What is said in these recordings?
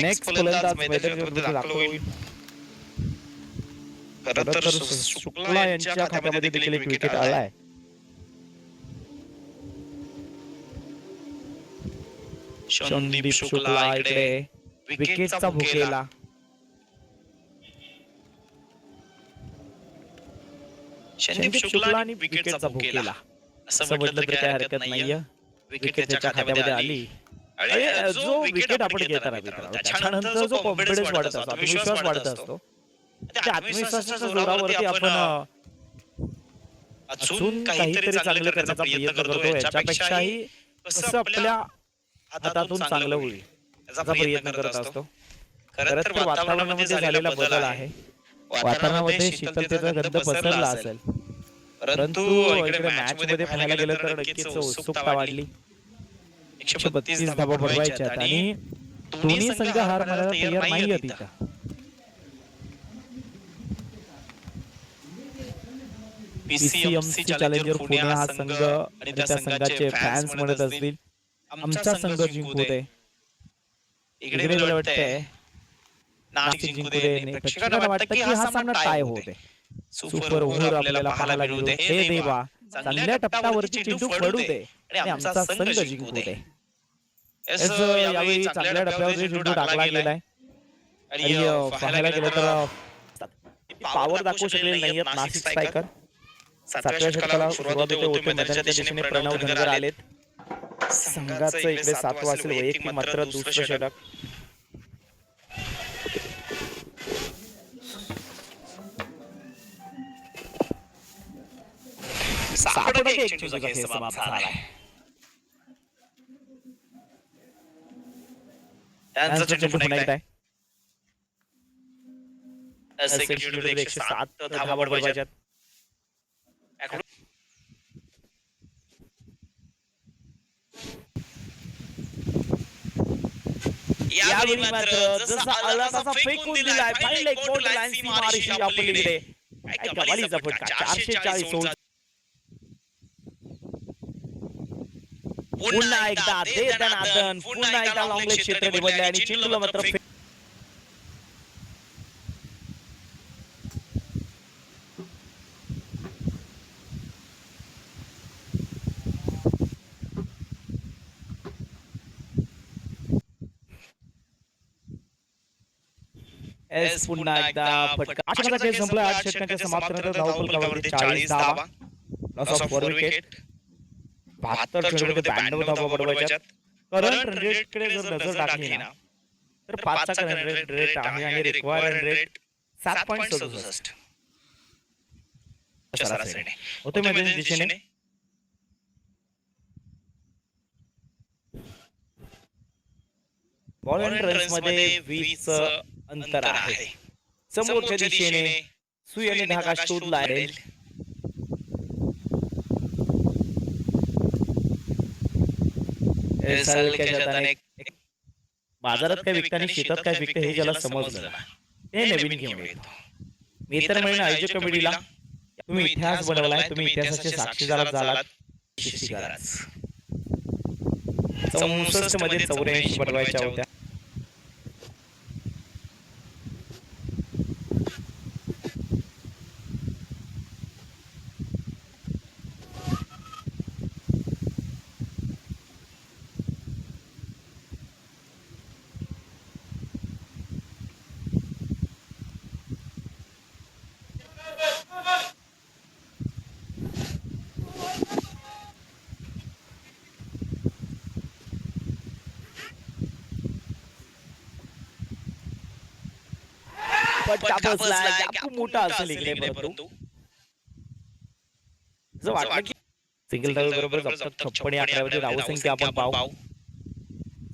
Next फलंदाज मैदानावरती दाखल होईल. खरं तर शुक्ला यांच्या खात्यामध्ये देखील एक विकेट आलाय. संदीप शुक्ला इकडे विकेटचा भुकेला. संदीप शुक्ला आणि विकेटचा भुकेला असं म्हटलं तर काही हरकत नाहीये. विकेट त्याच्या खात्यामध्ये आली. जो विकेट आपण घेताना त्याच्यानंतर जो कॉन्फिडन्स वाढत असतो, आत्मविश्वास वाढत असतो, त्या आत्मविश्वासाच्या जोरावरती आपण अजून काहीतरी चांगलं करण्याचा प्रयत्न करतो. याच्यापेक्षाही कसं आपल्या हातातून चांगलं होईल याचा प्रयत्न करत असतो. खरं तर वातावरणामध्ये झालेला बदल आहे. वातावरणामध्ये शीतलतेचा गंध पसरला असेल, परंतु इकडे मॅच मध्ये पाहायला गेलं तर नक्कीच उत्सुकता वाढली. 132 धावा बनवायच्या आणि दोन्ही संघ हार मानायला तयार नाहीये तिथं. पीसीएमसी चॅलेंजर पुणे हा संघ आणि त्या संघाचे फॅन्स म्हणत असतील आमचा संघ जिंकू दे. इकडे मला वाटतंय नाशिक जिंकू दे. प्रेक्षकांना वाटतं की हा सामना टाय होऊ दे. सुपर ओव्हर आपल्याला पाहायला मिळू दे. हे देवा चांगल्या टप्प्यावरती चेंडू पडू दे आणि आमचा संघ जिंकू दे. यावेळी चांगल्या टप्प्यावरती चेंडू टाकला गेलाय आणि पाहायला गेलं तर पॉवर दाखवू शकलेले नाहीयेत नाशिक स्ट्रायकर. 7व्या षटकाला सुरुवात होते मैदानाच्या दिशेने प्रणव धनगर आलेत. संघाचं इकडे 7वं असेल वैयक्तिक मात्र दुसरं षटक. त्यांचा चेंडू पुन्हा एकदा आहे. 107 धावा बनवायच्यात. यावेळी मात्र जसा आला तसा फेकून दिलाय. फाईल एक मोठी लाईन सीमा मारशी आपल्याकडे. काय कमालीचा फटका. 440 ओव्हर. पुन्हा एकदा दे दनादन. पुन्हा एकदा लॉंग लेग क्षेत्र निवडले आणि चेंडूला मात्र एस पुन्हा एकदा फटका. अशा खेळ संपला. 8 षटकांच्या समाप्तीनंतर धावफलकावरती 40 धावा. Loss of 4 wicket. 72 चेंडूमध्ये 92 धावा बनवायच्यात. करंट रन रेट कडे जर नजर टाकली ना तर 5 चा रन रेट आहे आणि रिक्वायर्ड रन रेट 7.67 सरासरीने होते मैदानाच्या दिशेने. बॉल अँड रन्स मध्ये 20 अंतर आहे. समोरच्या दिशेने सुई आणि धागा शोधला आहे. बाजारात काय विकते आणि शेतात काय विकते हे ज्याला समजलं ते नवीन घेऊन येतो. मी तर म्हणेन आयोजक कमिटीला तुम्ही इतिहास बनवलाय. तुम्ही इतिहासाचे साक्षीदार झालात. 64 मध्ये 84 बनवायच्या होत्या. मोठा असेल इकडे परंतु जर वाटलं की सिंगल डावी बरोबर 56 11 धाव संख्या आपण पाहू.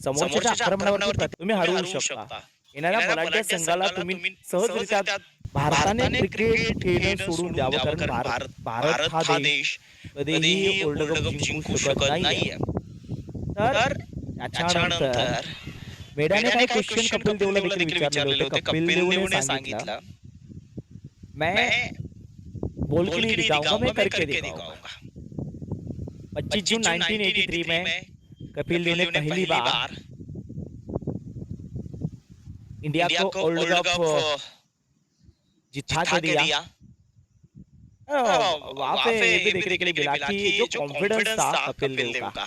समोरच्या आक्रमणावरती तुम्ही हरवू शकता. येणाऱ्या बलाढ्य संघाला तुम्ही सहजरित्या भारताने क्रिकेट खेळणं सोडून द्यावं. कारण भारत हा देश कधीही वर्ल्ड कप जिंकू शकत नाहीये. तर त्याच्यानंतर मेडाने काही क्वेश्चन कपिल देवला देखील विचारले होते. कपिल देवने सांगितलं मैं बोल के नहीं दिखाऊंगा, मैं करके दिखाऊंगा. 25 जून 1983 में कपिल देव ने पहली बार इंडिया को ओल्ड कप जिता के दिया। वहां पे ये भी देखने के लिए मिला कि जो कॉन्फिडन्स था कपिल देव का,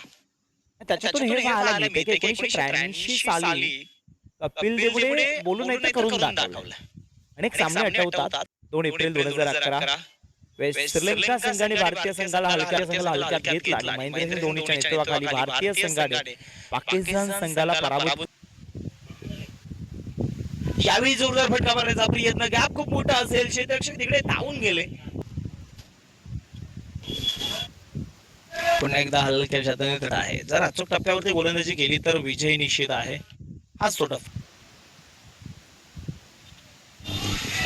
त्याच्यातून हे पाहायला मिळते की 1983 साली कपिल देवने बोलून नाही तर करून दाखवलं. अनेक सामने आठवतात. 2 एप्रिल 2011 वेस्ट श्रीलंका संघाने भारतीय संघाला हलक्यात घेतला आणि महेंद्रसिंग धोनीच्या नेतृत्वाखाली भारतीय संघाने पाकिस्तान संघाला पराभूत. यावेळी जोरदार फटका मारण्याचा प्रयत्न, गॅप खूप मोठा असेल, क्षेत्ररक्षक तिकडे धावून गेले. पुन्हा एकदा हलक्या शतकाकडे आहे. जर अचूक टप्प्यावरती गोलंदाजी केली तर विजय निश्चित आहे. हाच तो टप्पा.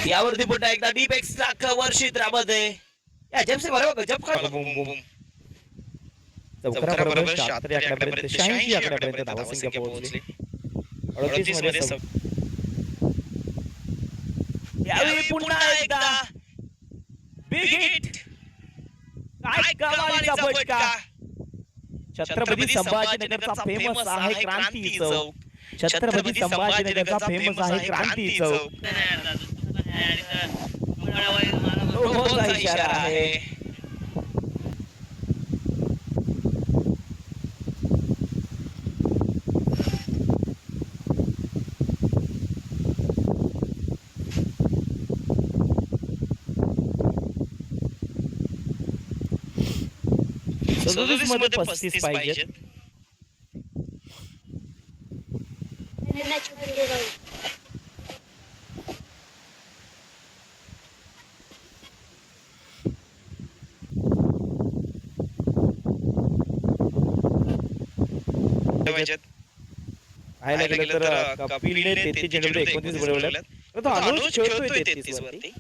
यावरती पुन्हा एकदा डीप एक्स्ट्रा कव्हर क्षेत्रामध्ये या जेम्सने बरोबर गजब का बूम बूम. चौकाराबरोबर 76 आकड्यापर्यंत 86 आकड्यापर्यंत धावसंख्या पोहोचली. 38 मध्ये यावेळी पुन्हा एकदा बिग हिट. काय कमालीचा फटका. छत्रपती संभाजीनगरचा फेमस आहे क्रांती चौक. छत्रपती संभाजीनगरचा फेमस आहे क्रांती चौक. मोठा इशारा आहे. मध्ये 35 पाहिजेत. पाहायला गेलं तर कपिलने 33 चेंडूमध्ये 29 बनवले. तो अनुज खेळतोय 33 वरती.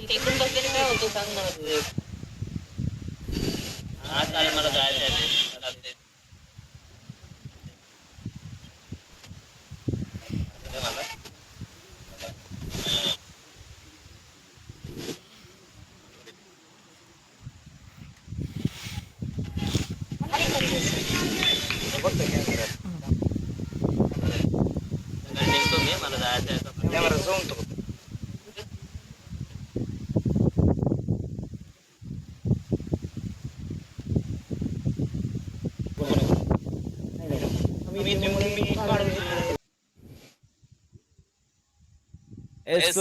टेकून बसलेले काय होतो सांग ना तुझे. हा चालेल, मला जायचं आहे. मला जायचं आहे. एस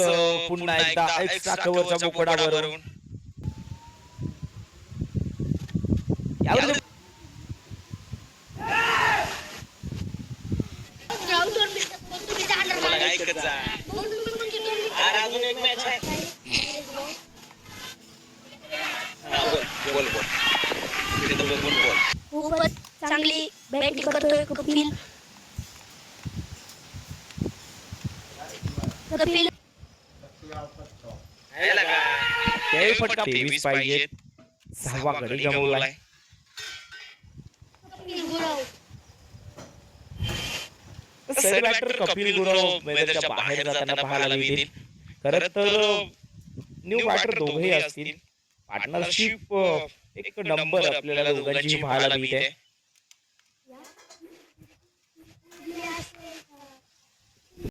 पुन्हा एकदा एक्स्ट्रा कव्हरच्या बोकडावरून. यावर अजून एक मॅच आहे. बोल खूपच चांगली बॅटिंग करतोय कपिल. त्याही फटका 23 पाहिजेत. 6वा गडी गमावलाय. सर बॅटर कपिल गुरव मैदानाच्या बाहेर जाताना पाहायला मिळतील. खरं तर न्यू बॅटर दोघेही असतील. पार्टनरशिप एक नंबर आपल्याला दोघांची पाहायला मिळते.